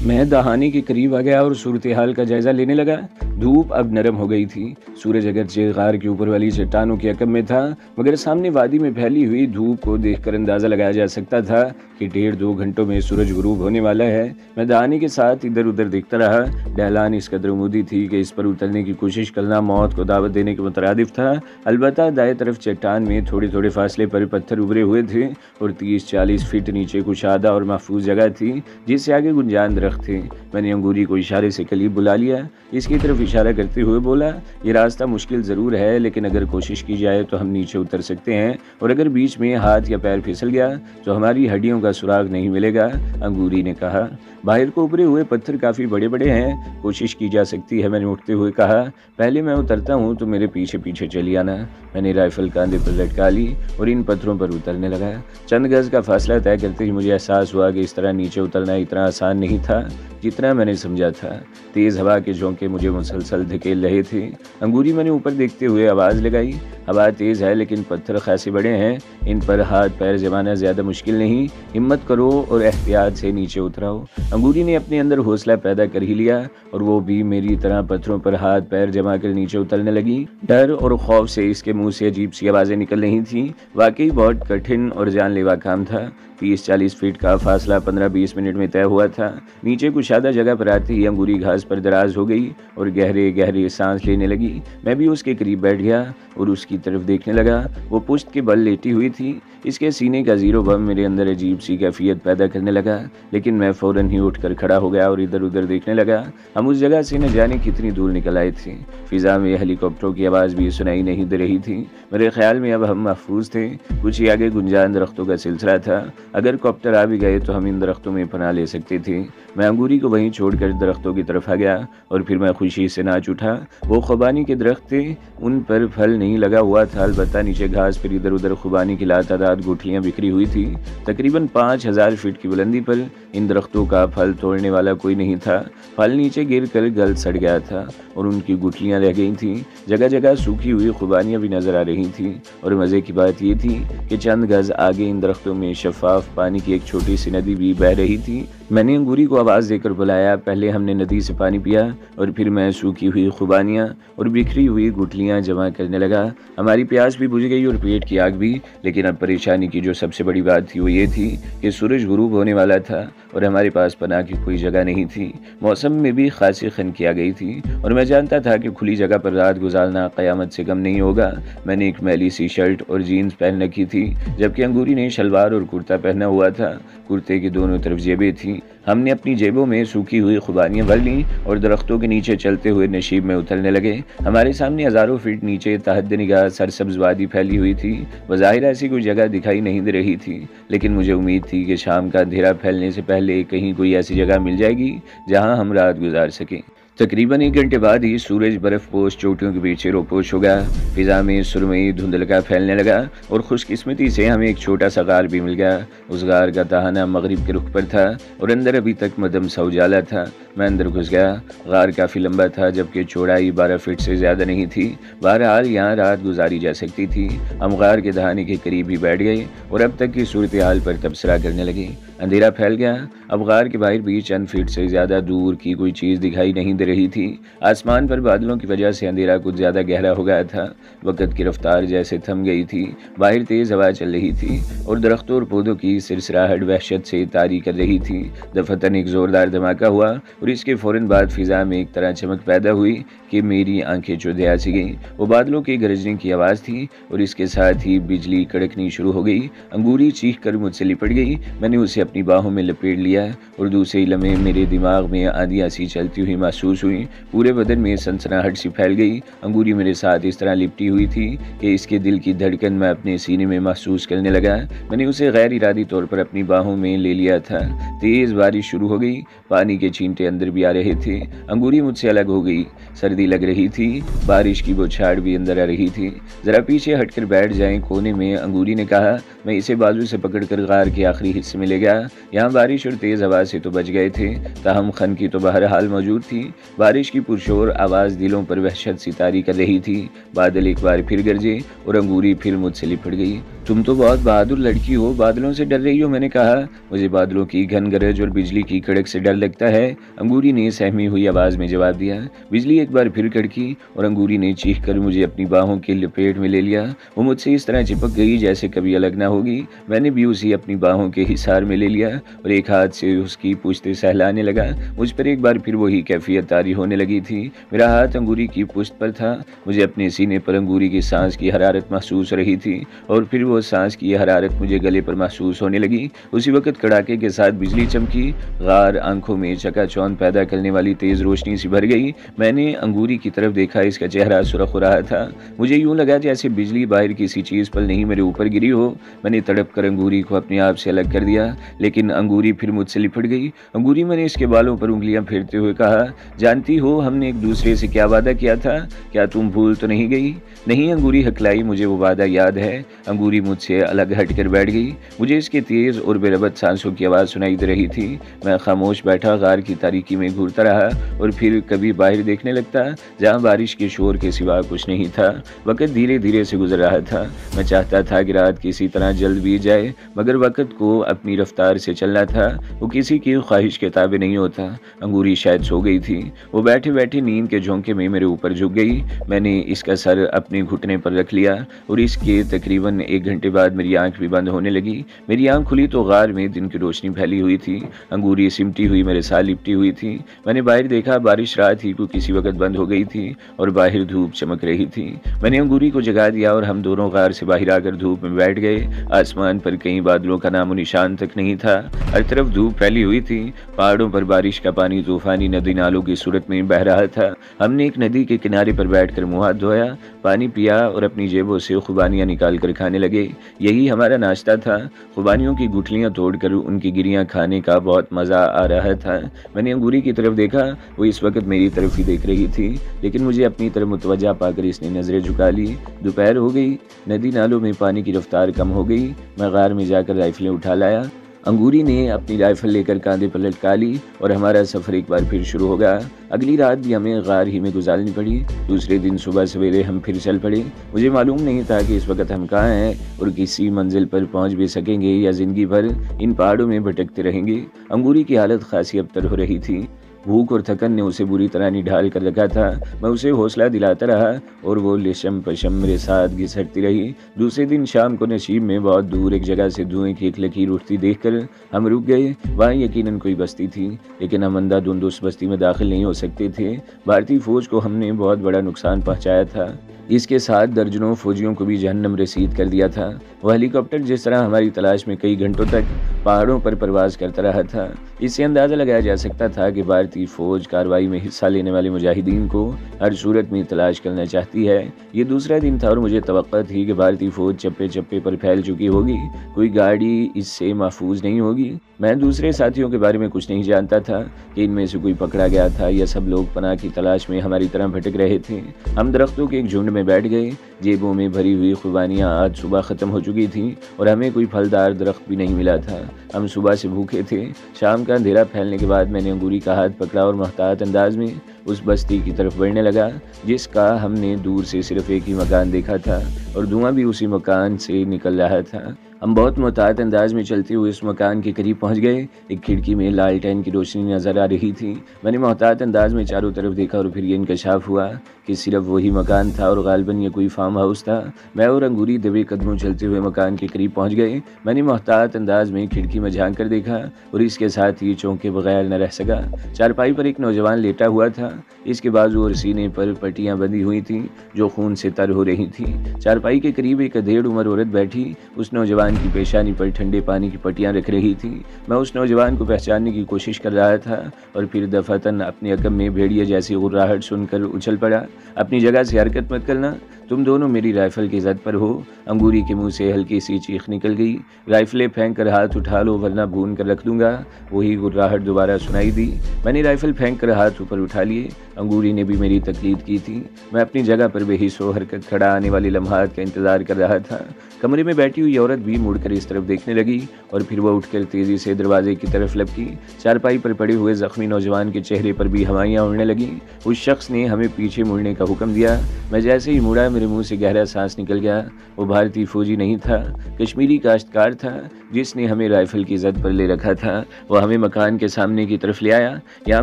میں دہانے کے قریب آ گیا اور صورتحال کا جائزہ لینے لگا۔ دھوپ اب نرم ہو گئی تھی۔ سورج اگرچہ غار کے اوپر والی چٹانوں کے عقب میں تھا، مگر سامنے وادی میں پھیلی ہوئی دھوپ کو دیکھ کر اندازہ لگایا جا سکتا تھا کہ 1.5-2 گھنٹوں میں سورج غروب ہونے والا ہے۔ میں دہانے کے ساتھ ادھر ادھر دیکھتا رہا۔ ڈھلان اس قدر عمودی تھی کہ اس پر اترنے کی کوشش کرنا موت کو دعوت دینے کے مترادف تھا۔ البتہ دائیں طرف چٹان میں تھوڑے تھوڑے فاصلے پر پتھر ابھرے ہوئے تھے اور 30-40 فٹ نیچے کشادہ اور محفوظ جگہ تھی جس سے آگے گنجان درخت تھے۔ میں نے انگوری کو اشارے سے قریب بلا لیا۔ اس کی طرف اشارہ کرتے ہوئے بولا، یہ راستہ مشکل ضرور ہے لیکن اگر کوشش کی جائے تو ہم نیچے اتر سکتے ہیں، اور اگر بیچ میں ہاتھ یا پیر پھسل گیا تو ہماری ہڈیوں کا سراغ نہیں ملے گا۔ انگوری نے کہا، باہر کو ابھرے ہوئے پتھر کافی بڑے بڑے ہیں، کوشش کی جا سکتی ہے۔ میں نے اٹھتے ہوئے کہا، پہلے میں اترتا ہوں تو میرے پیچھے پیچھے چلی آنا۔ میں نے رائفل کاندھے پر لٹکا لی اور ان پتھروں پر اترنے لگا۔ چند گز کا فاصلہ طے کرتے ہی مجھے احساس ہوا کہ اس طرح نیچے اترنا اتنا آسان نہیں تھا جتنا میں نے سمجھا تھا۔ تیز ہوا کے جھونکے مجھے مسلسل دھکیل رہے تھے۔ انگوری میں نے اوپر دیکھتے ہوئے آواز لگائی، ہوا تیز ہے لیکن پتھر خاصے بڑے ہیں، ان پر ہاتھ پیر جمانا زیادہ مشکل نہیں، ہمت کرو اور احتیاط سے نیچے اتراؤ۔ انگوری نے اپنے اندر حوصلہ پیدا کر ہی لیا اور وہ بھی میری طرح پتھروں پر ہاتھ پیر جما کر نیچے اترنے لگی۔ ڈر اور خوف سے اس کے منہ سے عجیب سی آوازیں نکل رہی تھیں۔ واقعی بہت کٹھن اور جان لیوا کام تھا۔ 30-40 فٹ کا فاصلہ 15-20 منٹ میں طے ہوا تھا۔ نیچے کشادہ جگہ پر آتے ہی انگوری گھاس پر دراز ہو گئی اور گہرے گہرے سانس لینے لگی۔ میں بھی اس کے قریب بیٹھ گیا اور اس کی طرف دیکھنے لگا۔ وہ پشت کے بل لیٹی ہوئی تھی۔ اس کے سینے کا زیرو بم میرے اندر عجیب سی کیفیت پیدا کرنے لگا، لیکن میں فوراً ہی اٹھ کر کھڑا ہو گیا اور ادھر ادھر دیکھنے لگا۔ ہم اس جگہ سے نہ جانے کتنی دور نکل آئے تھے۔ فضا میں ہیلی کاپٹروں کی آواز بھی سنائی نہیں دے رہی تھی۔ میرے خیال میں اب ہم محفوظ تھے۔ کچھ ہی آگے گنجان درختوں کا سلسلہ تھا۔ اگر کاپٹر آ بھی گئے تو ہم ان درختوں میں پناہ لے سکتے تھے۔ میں انگوری کو وہیں چھوڑ کر درختوں کی طرف آ گیا اور پھر میں خوشی سے ناچ اٹھا۔ وہ خوبانی کے درخت تھے، ان پر پھل نہیں لگا ہوا تھا، البتہ نیچے گھاس پر ادھر ادھر خوبانی کی لاتعداد گٹھلیاں بکھری ہوئی تھی۔ تقریباً 5000 فٹ کی بلندی پر ان درختوں کا پھل توڑنے والا کوئی نہیں تھا۔ پھل نیچے گر کر گل سڑ گیا تھا اور ان کی گٹھلیاں رہ گئی تھیں۔ جگہ جگہ سوکھی ہوئی خوبانیاں بھی نظر آ رہی تھیں، اور مزے کی بات یہ تھی کہ چند گز آگے ان درختوں میں شفاف پانی کی ایک چھوٹی سی ندی بھی بہہ رہی تھی۔ میں نے انگوری کو آواز دے کر بلایا۔ پہلے ہم نے ندی سے پانی پیا اور پھر میں سوکھی ہوئی خوبانیاں اور بکھری ہوئی گٹھلیاں جمع کرنے لگا۔ ہماری پیاس بھی بجھ گئی اور پیٹ کی آگ بھی، لیکن اب پریشانی کی جو سب سے بڑی بات تھی وہ یہ تھی کہ سورج غروب ہونے والا تھا اور ہمارے پاس پناہ کی کوئی جگہ نہیں تھی۔ موسم میں بھی خاصی خنکی آ گئی تھی اور میں جانتا تھا کہ کھلی جگہ پر رات گزارنا قیامت سے کم نہیں ہوگا۔ میں نے ایک میلی سی شرٹ اور جینز پہن رکھی تھی، جبکہ انگوری نے شلوار اور کرتا پہنا ہوا تھا۔ کرتے کی دونوں طرف جیبیں تھیں۔ ہم نے اپنی جیبوں میں سوکھی ہوئی خوبانیاں بھر لیں اور درختوں کے نیچے چلتے ہوئے نشیب میں اترنے لگے۔ ہمارے سامنے ہزاروں فٹ نیچے تحت نگاہ سرسبز وادی پھیلی ہوئی تھی۔ بظاہر ایسی کوئی جگہ دکھائی نہیں دے رہی تھی، لیکن مجھے امید تھی کہ شام کا اندھیرا پھیلنے سے پہلے کہیں کوئی ایسی جگہ مل جائے گی جہاں ہم رات گزار سکیں۔ تقریباً 1 گھنٹے بعد ہی سورج برف پوش چوٹیوں کے پیچھے روپوش ہو گیا۔ فضا میں سرمئی دھندلکا پھیلنے لگا اور خوش قسمتی سے ہمیں ایک چھوٹا سا غار بھی مل گیا۔ اس غار کا تہانہ مغرب کے رخ پر تھا اور اندر ابھی تک مدھم سا اجالا تھا۔ میں اندر گھس گیا۔ غار کافی لمبا تھا، جبکہ چوڑائی 12 فٹ سے زیادہ نہیں تھی۔ بہرحال یہاں رات گزاری جا سکتی تھی۔ ہم غار کے دہانے کے قریب ہی بیٹھ گئے اور اب تک کی صورتحال پر تبصرہ کرنے لگے۔ اندھیرا پھیل گیا۔ اب غار کے باہر بھی چند فٹ سے زیادہ دور کی کوئی چیز دکھائی نہیں دے رہی تھی۔ آسمان پر بادلوں کی وجہ سے اندھیرا کچھ زیادہ گہرا ہو گیا تھا۔ وقت کی رفتار جیسے تھم گئی تھی۔ باہر تیز ہوا چل رہی تھی اور درختوں اور پودوں کی سرسراہٹ وحشت سے طاری کر رہی تھی۔ دفعتاً ایک زوردار دھماکہ ہوا اور اس کے فوراً بعد فضا میں ایک طرح چمک پیدا ہوئی کہ میری آنکھیں چودھیا سی گئیں۔ وہ بادلوں کے گرجنے کی آواز تھی اور اس کے ساتھ ہی بجلی کڑکنی شروع ہو گئی۔ انگوری چیخ کر مجھ سے لپٹ گئی۔ میں نے اسے اپنی باہوں میں لپیٹ لیا اور دوسرے لمحے میرے دماغ میں آندیاں سی چلتی ہوئی محسوس ہوئی۔ پورے بدن میں سنسناہٹ سی پھیل گئی۔ انگوری میرے ساتھ اس طرح لپٹی ہوئی تھی کہ اس کے دل کی دھڑکن میں اپنے سینے میں محسوس کرنے لگا۔ میں نے اسے غیر ارادی طور پر اپنی باہوں میں لے لیا تھا۔ تیز بارش شروع ہو گئی۔ پانی کے چھینٹے اندر بھی آ رہے تھے۔ انگوری مجھ سے الگ ہو گئی۔ سردی لگ رہی تھی۔ بارش کی بوچھاڑ بھی اندر آ رہی تھی۔ ذرا پیچھے ہٹ کر بیٹھ جائیں کونے میں، انگوری نے کہا۔ میں اسے بازو سے پکڑ کر غار کے آخری حصے میں لے گیا۔ یہاں بارش اور تیز ہوا سے تو بچ گئے تھے، تاہم خنکی تو بہرحال موجود تھی۔ بارش کی پرشور آواز دلوں پر وحشت سی طاری کر رہی تھی۔ بادل ایک بار پھر گرجے اور انگوری پھر مجھ سے لپٹ گئی۔ تم تو بہت بہادر لڑکی ہو، بادلوں سے ڈر رہی ہو؟ میں نے کہا۔ مجھے بادلوں کی گھن گرج اور بجلی کی کڑک سے ڈر لگتا ہے، انگوری نے سہمی ہوئی آواز میں جواب دیا۔ بجلی ایک بار پھر کڑکی اور انگوری نے چیخ کر مجھے اپنی باہوں کے لپیٹ میں لے لیا۔ وہ مجھ سے اس طرح چپک گئی جیسے کبھی الگ نہ ہوگی۔ میں نے بھی اسے اپنی باہوں کے حصار میں لے لیا اور ایک ہاتھ سے اس کی پشت سہلانے لگا۔ مجھ پر ایک بار پھر وہی کیفیت طاری ہونے لگی تھی۔ میرا ہاتھ انگوری کی پشت پر تھا، مجھے اپنے سینے پر انگوری کی سانس کی حرارت محسوس ہو رہی تھی اور پھر وہ سانس کی حرارت مجھے گلے پر محسوس ہونے لگی۔ اسی وقت کڑاکے کے ساتھ بجلی چمکی، غار آنکھوں میں چکا چوند پیدا کرنے والی تیز روشنی سے بھر گئی۔ میں نے انگوری کی طرف دیکھا، اس کا چہرہ سرخ ہو رہا تھا۔ مجھے یوں لگا جیسے بجلی باہر کسی چیز پر نہیں میرے اوپر گری ہو۔ میں نے تڑپ کر انگوری کو اپنے آپ سے الگ کر دیا، لیکن انگوری پھر مجھ سے لپٹ گئی۔ انگوری، میں نے اس کے بالوں پر انگلیاں پھیرتے ہوئے کہا، جانتی ہو ہم نے ایک دوسرے سے کیا وعدہ کیا تھا؟ کیا تم بھول تو نہیں گئی؟ نہیں، انگوری ہکلائی، مجھے وہ وعدہ یاد ہے۔ انگوری مجھ سے الگ ہٹ کر بیٹھ گئی۔ مجھے اس کی تیز اور بے ربط سانسوں کی آواز سنائی دے رہی تھی۔ میں خاموش بیٹھا، غار کی تاریکی میں گھورتا رہا اور پھر کبھی باہر دیکھنے لگتا جہاں بارش کے شور کے سوا کچھ نہیں تھا۔ وقت دھیرے دھیرے سے گزر رہا تھا۔ میں چاہتا تھا کہ رات کسی طرح جلد بیت جائے، مگر وقت کو اپنی رفتار سے چلنا تھا، وہ کسی کی خواہش کے تابع نہیں ہوتا۔ انگوری شاید سو گئی تھی، وہ بیٹھے بیٹھے نیند کے جھونکے میں میرے اوپر جھک گئی۔ میں نے اس کا سر اپنے گھٹنے پر رکھ لیا اور اس کے تقریباً 1 گھنٹے بعد میری آنکھ بھی بند ہونے لگی۔ میری آنکھ کھلی تو غار میں دن کی روشنی پھیلی ہوئی تھی، انگوری سمٹی ہوئی میرے ساتھ لپٹی ہوئی تھی۔ میں نے باہر دیکھا، بارش رات ہی کو کسی وقت بند ہو گئی تھی اور باہر دھوپ چمک رہی تھی۔ میں نے انگوری کو جگا دیا اور ہم دونوں غار سے باہر آ کر دھوپ میں بیٹھ گئے۔ آسمان پر کئی بادلوں کا نام و نشان تک نہیں تھا، ہر طرف دھوپ پھیلی ہوئی تھی۔ پہاڑوں پر بارش کا پانی طوفانی ندی نالوں کی صورت میں بہہ رہا تھا۔ ہم نے ایک ندی کے کنارے پر بیٹھ کر منہ ہاتھ دھویا، پانی پیا اور اپنی جیبوں سے خوبانیاں نکال کر کھانے لگے۔ یہی ہمارا ناشتہ تھا۔ خوبانیوں کی گٹھلیاں توڑ کر ان کی گریاں کھانے کا بہت مزہ آ رہا تھا۔ میں نے انگوری کی طرف دیکھا، وہ اس وقت میری طرف ہی دیکھ رہی تھی، لیکن مجھے اپنی طرف متوجہ پا کر اس نے نظریں جھکا لی۔ دوپہر ہو گئی، ندی نالوں میں پانی کی رفتار کم ہو گئی۔ میں غار میں جا کر رائفلیں اٹھا لایا۔ انگوری نے اپنی رائفل لے کر کاندھے پر لٹکا لی اور ہمارا سفر ایک بار پھر شروع ہو گیا۔ اگلی رات بھی ہمیں غار ہی میں گزارنی پڑی۔ دوسرے دن صبح سویرے ہم پھر چل پڑے۔ مجھے معلوم نہیں تھا کہ اس وقت ہم کہاں ہیں اور کسی منزل پر پہنچ بھی سکیں گے یا زندگی بھر ان پہاڑوں میں بھٹکتے رہیں گے۔ انگوری کی حالت خاصی ابتر ہو رہی تھی۔ بھوک اور تھکن نے اسے بری طرح نڈھال کر رکھا تھا۔ میں اسے حوصلہ دلاتا رہا اور وہ لشم پشم میرے ساتھ گھسٹتی رہی۔ دوسرے دن شام کو نشیب میں بہت دور ایک جگہ سے دھوئیں کی ایک لکیر اٹھتی دیکھ کر ہم رک گئے۔ وہاں یقیناً کوئی بستی تھی، لیکن ہم اندھا دھند اس بستی میں داخل نہیں ہو سکتے تھے۔ بھارتی فوج کو ہم نے بہت بڑا نقصان پہنچایا تھا۔ اس کے ساتھ درجنوں فوجیوں کو بھی جہنم رسید کر دیا تھا۔ وہ ہیلی کاپٹر جس طرح ہماری تلاش میں کئی گھنٹوں تک پہاڑوں پر پرواز کرتا رہا تھا، اس سے اندازہ لگایا جا سکتا تھا کہ بھارتی فوج کارروائی میں حصہ لینے والے مجاہدین کو ہر صورت میں تلاش کرنا چاہتی ہے۔ یہ دوسرا دن تھا اور مجھے توقع تھی کہ بھارتی فوج چپے چپے پر پھیل چکی ہوگی، کوئی گاڑی اس سے محفوظ نہیں ہوگی۔ میں دوسرے ساتھیوں کے بارے میں کچھ نہیں جانتا تھا کہ ان میں سے کوئی پکڑا گیا تھا یا سب لوگ پناہ کی تلاش میں ہماری طرح بھٹک رہے تھے۔ ہم درختوں کے ایک جھنڈ میں بیٹھ گئے۔ جیبوں میں بھری ہوئی خوبانیاں آج صبح ختم ہو چکی تھیں اور ہمیں کوئی پھلدار درخت بھی نہیں ملا تھا۔ ہم صبح سے بھوکے تھے۔ شام کا اندھیرا پھیلنے کے بعد میں نے انگوری کا ہاتھ پکڑا اور محتاط انداز میں اس بستی کی طرف بڑھنے لگا جس کا ہم نے دور سے صرف ایک ہی مکان دیکھا تھا اور دھواں بھی اسی مکان سے نکل رہا تھا۔ ہم بہت محتاط انداز میں چلتے ہوئے اس مکان کے قریب پہنچ گئے۔ ایک کھڑکی میں لالٹین کی روشنی نظر آ رہی تھی۔ میں نے محتاط انداز میں چاروں طرف دیکھا اور پھر یہ انکشاف ہوا کہ صرف وہی مکان تھا اور غالباً یہ کوئی فارم ہاؤس تھا۔ میں اور انگوری دبے قدموں چلتے ہوئے مکان کے قریب پہنچ گئے۔ میں نے محتاط انداز میں کھڑکی میں جھانک کر دیکھا اور اس کے ساتھ ہی چونکے بغیر نہ رہ سکا۔ چارپائی پر ایک نوجوان لیٹا ہوا تھا، اس کے بازو اور سینے پر پٹیاں بندھی ہوئی تھیں جو خون سے تر ہو رہی تھیں۔ چارپائی کے قریب ایک ادھیڑ عمر عورت بیٹھی اس نوجوان کی پیشانی پر ٹھنڈے پانی کی پٹیاں رکھ رہی تھی۔ میں اس نوجوان کو پہچاننے کی کوشش کر رہا تھا اور پھر دفعتاً اپنے عقب میں بھیڑیے جیسی غراہٹ سن کر اچھل پڑا۔ اپنی جگہ سے حرکت مت کرنا، تم دونوں میری رائفل کی زد پر ہو۔ انگوری کے منہ سے ہلکی سی چیخ نکل گئی۔ رائفلیں پھینک کر ہاتھ اٹھا لو ورنہ بھون کر رکھ دوں گا۔ وہی غراہٹ دوبارہ سنائی دی۔ میں نے رائفل پھینک کر ہاتھ اوپر اٹھا لیے۔ انگوری نے بھی میری تقلید کی تھی۔ میں اپنی جگہ پر بے حس و حرکت کھڑا آنے والی لمحات کا انتظار کر رہا تھا۔ کمرے میں بیٹھی ہوئی عورت بھی بھی مڑ کر اس طرف دیکھنے لگی اور پھر وہ اٹھ کر تیزی سے دروازے کی طرف لپکی۔ چارپائی پر پڑے ہوئے زخمی نوجوان کے چہرے پر بھی ہوائیاں اڑنے لگیں۔ اس شخص نے ہمیں پیچھے مڑنے کا حکم دیا۔ میں جیسے ہی مڑا میرے منہ سے گہرا سانس نکل گیا۔ وہ بھارتی فوجی نہیں تھا، کشمیری کاشتکار تھا جس نے ہمیں رائفل کی زد پر لے رکھا تھا۔ وہ ہمیں مکان کے سامنے کی طرف لے آیا۔ یہاں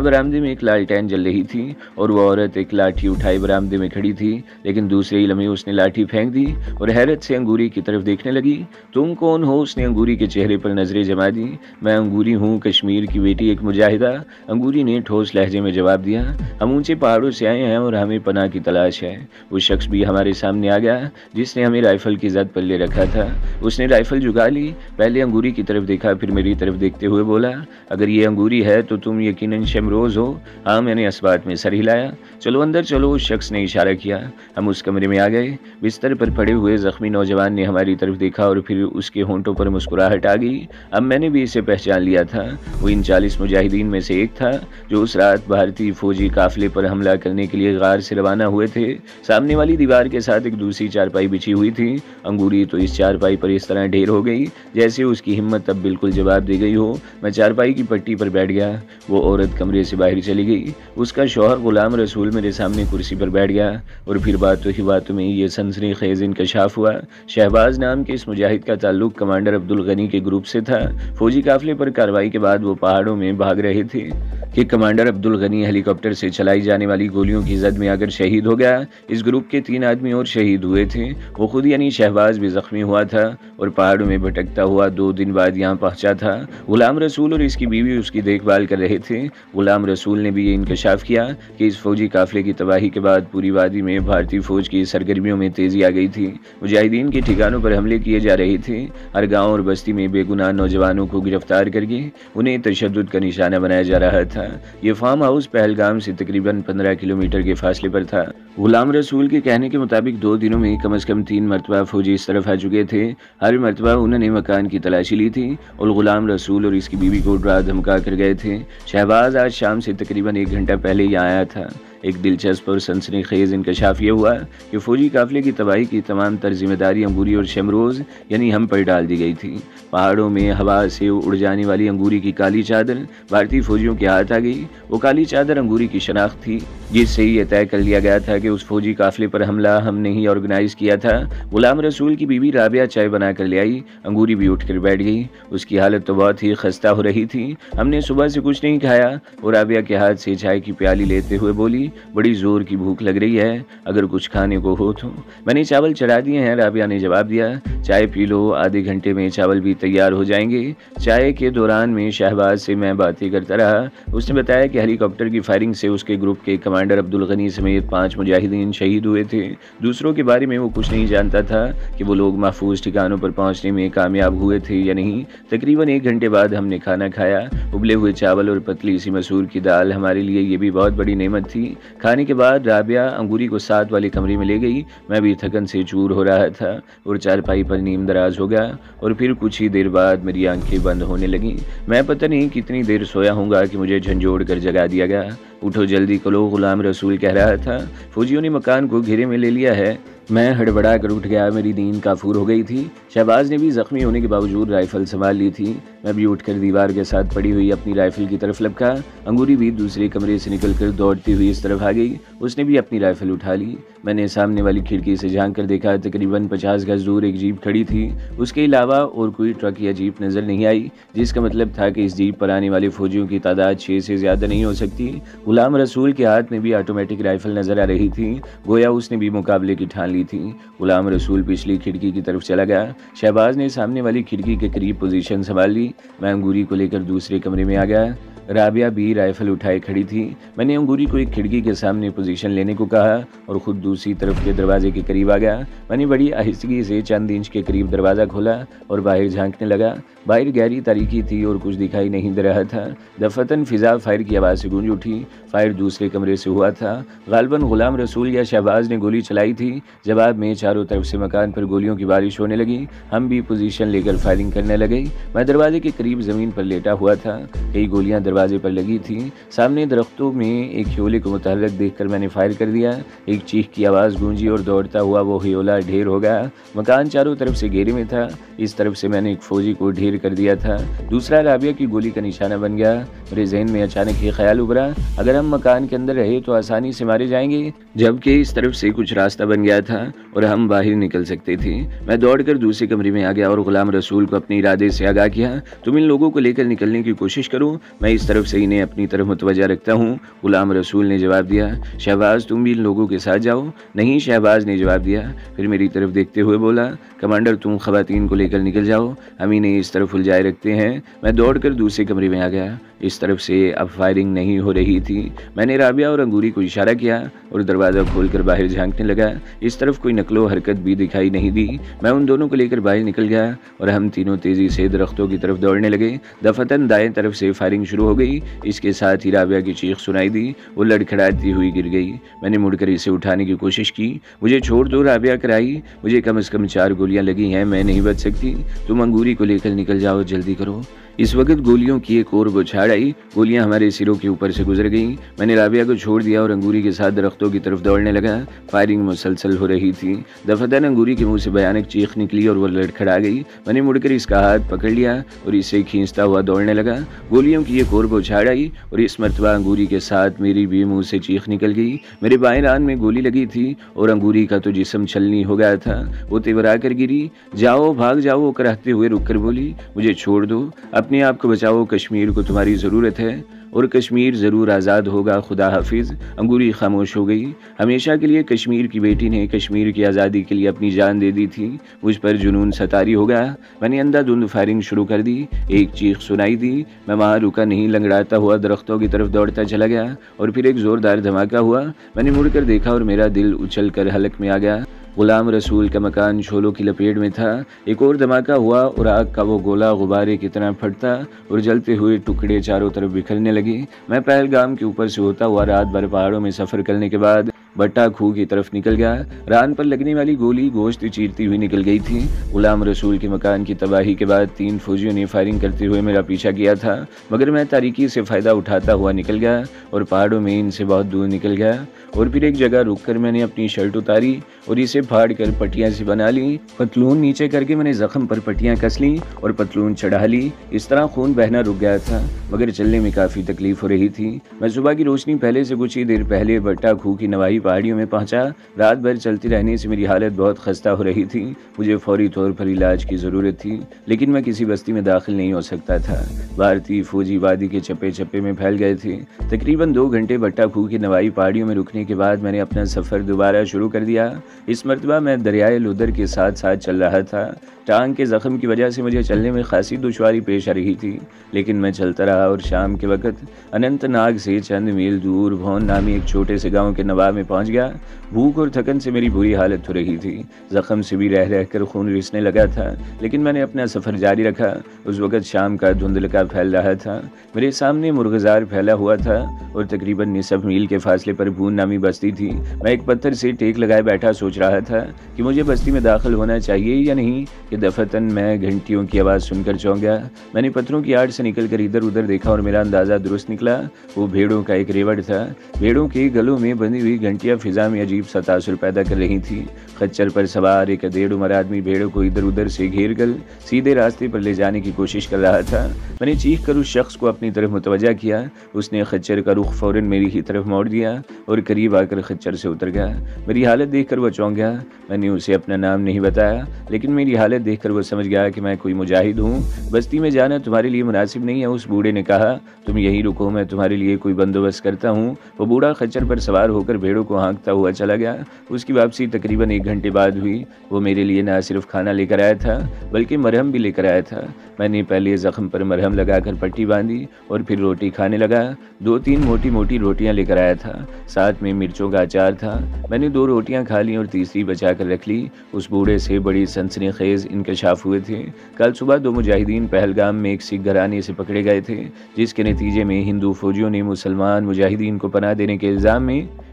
برآمدے میں ایک لالٹین جل رہی تھی اور وہ عورت ایک لاٹھی اٹھائے برآمدے میں کھڑی تھی، لیکن دوسرے ہی لمحے اس نے لاٹھی پھینک دی اور حیرت سے انگوری کی طرف دیکھنے لگی۔ تم کون ہو؟ اس نے انگوری کے چہرے پر نظریں جما دی۔ میں انگوری ہوں، کشمیر کی بیٹی، ایک مجاہدہ، انگوری نے ٹھوس لہجے میں جواب دیا۔ ہم اونچے پہاڑوں سے آئے ہیں اور ہمیں پناہ کی تلاش ہے۔ وہ شخص بھی ہمارے سامنے آ گیا جس نے ہمیں رائفل کی زد پر لے رکھا تھا۔ اس نے رائفل جھکا لی، پہلے انگوری کی طرف دیکھا پھر میری طرف دیکھتے ہوئے بولا، اگر یہ انگوری ہے تو تم یقیناً شمروز ہو۔ ہاں، میں نے اس بات میں سر ہلایا۔ چلو اندر چلو، اس شخص نے اشارہ کیا۔ ہم اس کمرے میں آ گئے۔ بستر پر پڑے ہوئے زخمی نوجوان نے ہماری طرف دیکھا اور پھر اس کے ہونٹوں پر مسکراہٹ آ گئی۔ اب میں نے بھی اسے پہچان لیا تھا۔ وہ ان 40 مجاہدین میں سے ایک تھا جو اس رات بھارتی فوجی قافلے پر حملہ کرنے کے لیے غار سے روانہ ہوئے تھے۔ سامنے والی دیوار کے ساتھ ایک دوسری چارپائی بچھی ہوئی تھی۔ انگوری تو اس چارپائی پر اس طرح ڈھیر ہو گئی جیسے اس کی ہمت اب بالکل جواب دے گئی ہو۔ میں چارپائی کی پٹی پر بیٹھ گیا۔ وہ عورت کمرے سے باہر چلی گئی۔ اس کا شوہر غلام رسول میرے سامنے کرسی پر بیٹھ گیا اور پھر باتوں ہی باتوں میں یہ سنسنی خیز انکشاف ہوا۔ شہباز نام کے اس مجاہد کا تعلق کمانڈر عبدالغنی کے گروپ سے تھا۔ فوجی قافلے پر کارروائی کے بعد وہ پہاڑوں میں بھاگ رہے تھے کہ کمانڈر عبدالغنی ہیلی کاپٹر سے چلائی جانے والی گولیوں کی زد میں آ کر شہید ہو گیا۔ اس گروپ کے 3 آدمی اور شہید ہوئے تھے۔ وہ خود یعنی شہباز بھی زخمی ہوا تھا اور پہاڑوں میں بھٹکتا ہوا 2 دن بعد یہاں پہنچا تھا۔ غلام رسول اور اس کی بیوی اس کی دیکھ بھال کر رہے تھے۔ غلام رسول نے بھی یہ انکشاف کیا کہ اس فوجی قافلے کی تباہی کے بعد پوری وادی میں بھارتی فوج کی سرگرمیوں میں تیزی آ گئی تھی۔ مجاہدین کے ٹھکانوں پر حملے کیے جا رہے تھے۔ ہر گاؤں اور بستی میں بے گناہ نوجوانوں کو گرفتار کر کے انہیں تشدد کا نشانہ بنایا جا رہا تھا۔ یہ فارم ہاؤس پہلگام سے تقریباً 15 کلومیٹر کے فاصلے پر تھا۔ غلام رسول کے کہنے کے مطابق 2 دنوں میں کم از کم 3 مرتبہ فوجی اس طرف آ چکے تھے۔ ہر مرتبہ انہوں نے مکان کی تلاشی لی تھی اور غلام رسول اور اس کی بیوی کو ڈرا دھمکا کر گئے تھے۔ شہباز آج شام سے تقریباً 1 گھنٹہ پہلے یہاں آیا تھا۔ ایک دلچسپ اور سنسنی خیز انکشاف یہ ہوا کہ فوجی قافلے کی تباہی کی تمام تر ذمہ داری انگوری اور شمروز یعنی ہم پر ڈال دی گئی تھی۔ پہاڑوں میں ہوا سے اڑ جانے والی انگوری کی کالی چادر بھارتی فوجیوں کے ہاتھ آ گئی۔ وہ کالی چادر انگوری کی شناخت تھی جس سے یہ طے کر لیا گیا تھا کہ اس فوجی قافلے پر حملہ ہم نے ہی آرگنائز کیا تھا۔ غلام رسول کی بیوی رابعہ چائے بنا کر لے آئی۔ انگوری بھی اٹھ کر بیٹھ گئی۔ اس کی حالت تو بہت ہی خستہ ہو رہی تھی۔ ہم نے صبح سے کچھ نہیں کھایا۔ اور رابعہ کے ہاتھ سے چائے کی پیالی لیتے ہوئے بولی، بڑی زور کی بھوک لگ رہی ہے، اگر کچھ کھانے کو ہو تو۔ میں نے چاول چڑھا دیے ہیں، رابعہ نے جواب دیا۔ چائے پی لو، آدھے گھنٹے میں چاول بھی تیار ہو جائیں گے۔ چائے کے دوران میں شہباز سے میں باتیں کرتا رہا۔ اس نے بتایا کہ ہیلی کاپٹر کی فائرنگ سے اس کے گروپ کے کمانڈر عبدالغنی سمیت 5 مجاہدین شہید ہوئے تھے۔ دوسروں کے بارے میں وہ کچھ نہیں جانتا تھا کہ وہ لوگ محفوظ ٹھکانوں پر پہنچنے میں کامیاب ہوئے تھے یا نہیں۔ تقریباً 1 گھنٹے بعد ہم نے کھانا کھایا۔ ابلے ہوئے چاول اور پتلی سی مسور کی دال ہمارے لیے یہ بھی بہت بڑی نعمت تھی۔ کھانے کے بعد رابعہ انگوری کو ساتھ والے کمرے میں لے گئی۔ میں بھی تھکن سے چور ہو رہا تھا اور چارپائی پر نیم دراز ہو گیا اور پھر کچھ ہی دیر بعد میری آنکھیں بند ہونے لگیں۔ میں پتہ نہیں کتنی دیر سویا ہوں گا کہ مجھے جھنجھوڑ کر جگا دیا گیا۔ اٹھو جلدی کرو، غلام رسول کہہ رہا تھا۔ فوجیوں نے مکان کو گھیرے میں لے لیا ہے۔ میں ہڑبڑا کر اٹھ گیا، میری نیند کافور ہو گئی تھی۔ شہباز نے بھی زخمی ہونے کے باوجود رائفل سنبھال لی تھی۔ میں بھی اٹھ کر دیوار کے ساتھ پڑی ہوئی اپنی رائفل کی طرف لپکا۔ انگوری بھی دوسرے کمرے سے نکل کر دوڑتی ہوئی اس طرف آ گئی۔ اس نے بھی اپنی رائفل اٹھا لی۔ میں نے سامنے والی کھڑکی سے جھانک کر دیکھا، تقریباً 50 گز دور ایک جیپ کھڑی تھی۔ اس کے علاوہ اور کوئی ٹرک یا جیپ نظر نہیں آئی، جس کا مطلب تھا کہ اس جیپ پر آنے والے فوجیوں کی تعداد 6 سے زیادہ نہیں ہو سکتی۔ غلام رسول کے ہاتھ میں بھی آٹومیٹک رائفل نظر آ رہی تھی، گویا اس نے بھی مقابلے کی ٹھان لی تھی۔ غلام رسول پچھلی کھڑکی کی طرف چلا گیا۔ شہباز نے سامنے والی کھڑکی کے قریب پوزیشن سنبھال لی۔ میں انگوری کو لے کر دوسرے کمرے میں آ گیا۔ رابعہ بھی رائفل اٹھائے کھڑی تھی۔ میں نے انگوری کو ایک کھڑکی کے سامنے پوزیشن لینے کو کہا اور خود دوسری طرف کے دروازے کے قریب آ گیا۔ میں نے بڑی آہستگی سے چند انچ کے قریب دروازہ کھولا اور باہر جھانکنے لگا۔ باہر گہری تاریکی تھی اور کچھ دکھائی نہیں دے رہا تھا۔ دفتن فضا فائر کی آواز سے گونج اٹھی۔ فائر دوسرے کمرے سے ہوا تھا۔ غالباً غلام رسول یا شہباز نے گولی چلائی تھی۔ جواب میں چاروں طرف سے مکان پر گولیوں کی بارش ہونے لگی۔ ہم بھی پوزیشن لے کر فائرنگ کرنے لگے۔ میں دروازے کے قریب زمین پر لیٹا ہوا تھا۔ کئی گولیاں دروازے پر لگی تھی۔ سامنے درختوں میں ایک ہیولے کو متحرک دیکھ کر میں نے فائر کر دیا۔ ایک چیخ کی آواز گونجی اور دوڑتا ہوا وہ ہیولا ڈھیر ہو گیا۔ مکان چاروں طرف سے گھیرے میں تھا۔ اس طرف سے میں نے ایک فوجی کو ڈھیر کر دیا تھا، دوسرا رابعہ کی گولی کا نشانہ بن گیا۔ میرے ذہن میں اچانک یہ خیال ابھرا، اگر ہم مکان کے اندر رہے تو آسانی سے مارے جائیں گے، جبکہ اس طرف سے کچھ راستہ بن گیا تھا اور ہم باہر نکل سکتے تھے۔ میں دوڑ کر دوسرے کمرے میں آ گیا اور غلام رسول کو اپنے ارادے سے آگاہ کیا۔ تم ان لوگوں کو لے کر نکلنے کی کوشش کرو، میں اس طرف سے انہیں اپنی طرف متوجہ رکھتا ہوں۔ غلام رسول نے جواب دیا۔ شہباز تم بھی ان لوگوں کے ساتھ جاؤ۔ نہیں، شہباز نے جواب دیا، پھر میری طرف دیکھتے ہوئے بولا، کمانڈر تم خواتین کو لے کر نکل جاؤ، ہم انہیں اس طرف الجائے رکھتے ہیں۔ میں دوڑ کر دوسرے کمرے میں آ گیا۔ اس طرف سے اب فائرنگ نہیں ہو رہی تھی۔ میں نے رابعہ اور انگوری کو اشارہ کیا اور دروازہ کھول کر باہر جھانکنے لگا۔ اس طرف کوئی نقل و حرکت بھی دکھائی نہیں دی۔ میں ان دونوں کو لے کر باہر نکل گیا اور ہم تینوں تیزی سے درختوں کی طرف دوڑنے لگے۔ دفتن دائیں طرف سے فائرنگ شروع ہو گئی۔ اس کے ساتھ ہی رابعہ کی چیخ سنائی دی، وہ لڑکھڑاتی ہوئی گر گئی۔ میں نے مڑ کر اسے اٹھانے کی کوشش کی۔ مجھے چھوڑ دو، رابعہ کرائی، مجھے کم از کم 4 گولیاں لگی ہیں، میں نہیں بچ سکتی، تم انگوری کو لے کر نکل جاؤ، جلدی کرو۔ اس وقت گولیوں کی ایک اور بوچھاڑ آئی، گولیاں ہمارے سروں کے اوپر سے گزر گئیں۔ میں نے رابعہ کو چھوڑ دیا اور انگوری کے ساتھ درختوں کی طرف دوڑنے لگا۔ فائرنگ مسلسل ہو رہی تھی۔ دفتن انگوری کے منہ سے بھیانک چیخ نکلی اور وہ لڑکھڑا گئی۔ میں نے مڑ کر اس کا ہاتھ پکڑ لیا اور اسے کھینچتا ہوا دوڑنے لگا۔ گولیوں کی ایک اور بوچھاڑ آئی اور اس مرتبہ انگوری کے ساتھ میری بھی منہ سے چیخ نکل گئی۔ میرے بائیں ران میں گولی لگی تھی اور انگوری کا تو جسم چھلنی ہو گیا تھا، وہ تیورا کر گری۔ جاؤ، بھاگ جاؤ، وہ کراہتے ہوئے رک کر بولی، مجھے چھوڑ دو، اپنے آپ کو بچاؤ، کشمیر کو تمہاری ضرورت ہے اور کشمیر ضرور آزاد ہوگا، خدا حافظ۔ انگوری خاموش ہو گئی۔ ہمیشہ کے لیے کشمیر کی بیٹی نے کشمیر کی آزادی کے لیے اپنی جان دے دی تھی، مجھ پر جنون ستاری ہو گیا۔ میں نے اندھا دھند فائرنگ شروع کر دی۔ ایک چیخ سنائی دی، میں وہاں رکا نہیں، لنگڑاتا ہوا درختوں کی طرف دوڑتا چلا گیا اور پھر ایک زوردار دھماکہ ہوا۔ میں نے مڑ کر دیکھا اور میرا دل اچھل کر حلق میں آ گیا۔ غلام رسول کا مکان شعلوں کی لپیٹ میں تھا۔ ایک اور دھماکہ ہوا اور آگ کا وہ گولا غبارے کی طرح پھٹتا اور جلتے ہوئے ٹکڑے چاروں طرف بکھرنے لگے۔ میں پہلگام کے اوپر سے ہوتا ہوا رات بھر پہاڑوں میں سفر کرنے کے بعد بٹا کھو کی طرف نکل گیا۔ ران پر لگنے والی گولی گوشت چیرتی ہوئی نکل گئی تھی۔ غلام رسول کے مکان کی تباہی کے بعد 3 فوجیوں نے فائرنگ کرتے ہوئے میرا پیچھا کیا تھا، مگر میں تاریکی سے فائدہ اٹھاتا ہوا نکل گیا اور پہاڑوں میں ان سے بہت دور نکل گیا۔ اور پھر ایک جگہ رک کر میں نے اپنی شرٹ اتاری اور اسے پھاڑ کر پٹیاں سے بنا لی۔ پتلون نیچے کر کے میں نے زخم پر پٹیاں کس لی اور پتلون چڑھا لی۔ اس طرح خون بہنا رک گیا تھا، مگر چلنے میں کافی تکلیف ہو رہی تھی۔ میں صبح کی روشنی پہلے سے کچھ ہی دیر پہلے بٹا کھو کی نواحی پہاڑیوں میں پہنچا۔ رات بھر چلتے رہنے سے میری حالت بہت خستہ ہو رہی تھی، مجھے فوری طور پر علاج کی ضرورت تھی، لیکن میں کسی بستی میں داخل نہیں ہو سکتا تھا۔ بھارتی فوجی وادی کے چپے چپے میں پھیل گئے تھے۔ تقریباً 2 گھنٹے بٹا کھو کی نواحی پہاڑیوں میں رکنے کے بعد میں نے اپنا سفر دوبارہ شروع کر دیا۔ اس مرتبہ میں دریائے لودر کے ساتھ ساتھ چل رہا تھا۔ ٹانگ کے زخم کی وجہ سے مجھے چلنے میں خاصی دشواری پیش آ رہی تھی، لیکن میں چلتا رہا اور شام کے وقت اننت ناگ سے چند میل دور بھون نامی ایک چھوٹے سے گاؤں کے نواح میں پہنچ گیا۔ بھوک اور تھکن سے میری بری حالت ہو رہی تھی، زخم سے بھی رہ کر خون رسنے لگا تھا، لیکن میں نے اپنا سفر جاری رکھا۔ اس وقت شام کا دھندلکا پھیل رہا تھا، میرے سامنے مرغزار پھیلا ہوا تھا اور تقریباً نصف میل کے فاصلے پر بھون نامی بستی تھی۔ میں ایک پتھر سے ٹیک لگائے بیٹھا سوچ رہا تھا کہ مجھے بستی میں داخل ہونا چاہیے یا نہیں کہ دفتن میں گھنٹیوں کی آواز سن کر چونک گیا۔ میں نے پتھروں کی آڑ سے نکل کر ادھر ادھر دیکھا اور میرا اندازہ درست نکلا، وہ بھیڑوں کا ایک ریوڑ تھا۔ بھیڑوں کے گلوں میں بندھی ہوئی گھنٹیاں فضا میں عجیب سا تاثر پیدا کر رہی تھی۔ خچر پر سوار ایک 1.5 عمر آدمی بھیڑوں کو ادھر ادھر سے گھیر کر سیدھے راستے پر لے جانے کی کوشش کر رہا تھا۔ میں نے چیخ کر اس شخص کو اپنی طرف متوجہ کیا۔ اس نے خچر کا رخ فوراً میری ہی طرف موڑ دیا اور قریب آ کر خچر سے اتر گیا۔ میری حالت دیکھ کر وہ چونک گیا۔ میں نے اسے اپنا نام نہیں بتایا، لیکن میری حالت دیکھ کر وہ سمجھ گیا کہ میں کوئی مجاہد ہوں۔ بستی میں جانا تمہارے لیے مناسب نہیں ہے، اس بوڑھے نے کہا، تم یہیں رکو، میں تمہارے لیے کوئی بندوبست کرتا ہوں۔ وہ بوڑھا خچر پر سوار ہو کر بھیڑوں کو ہانکتا ہوا چلا گیا۔ اس کی واپسی تقریباً 1 گھنٹے بعد ہوئی۔ وہ میرے لیے نہ صرف کھانا لے کر آیا تھا بلکہ مرہم بھی لے کر آیا تھا۔ میں نے پہلے زخم پر مرہم لگا کر پٹی باندھی اور پھر روٹی کھانے لگا۔ 2-3 موٹی موٹی روٹیاں لے کر آیا تھا، ساتھ میں مرچوں کا اچار تھا۔ میں نے 2 روٹیاں کھا لی اور تیسری بچا کر رکھ لی۔ اس بوڑھے سے بڑی سنسنی خیز انکشاف ہوئے تھے۔ کل صبح 2 مجاہدین پہلگام میں ایک سکھ گھرانے سے پکڑے گئے تھے، جس کے نتیجے میں ہندو فوجیوں نے مسلمان مجاہدین کو پناہ دینے کے الزام میں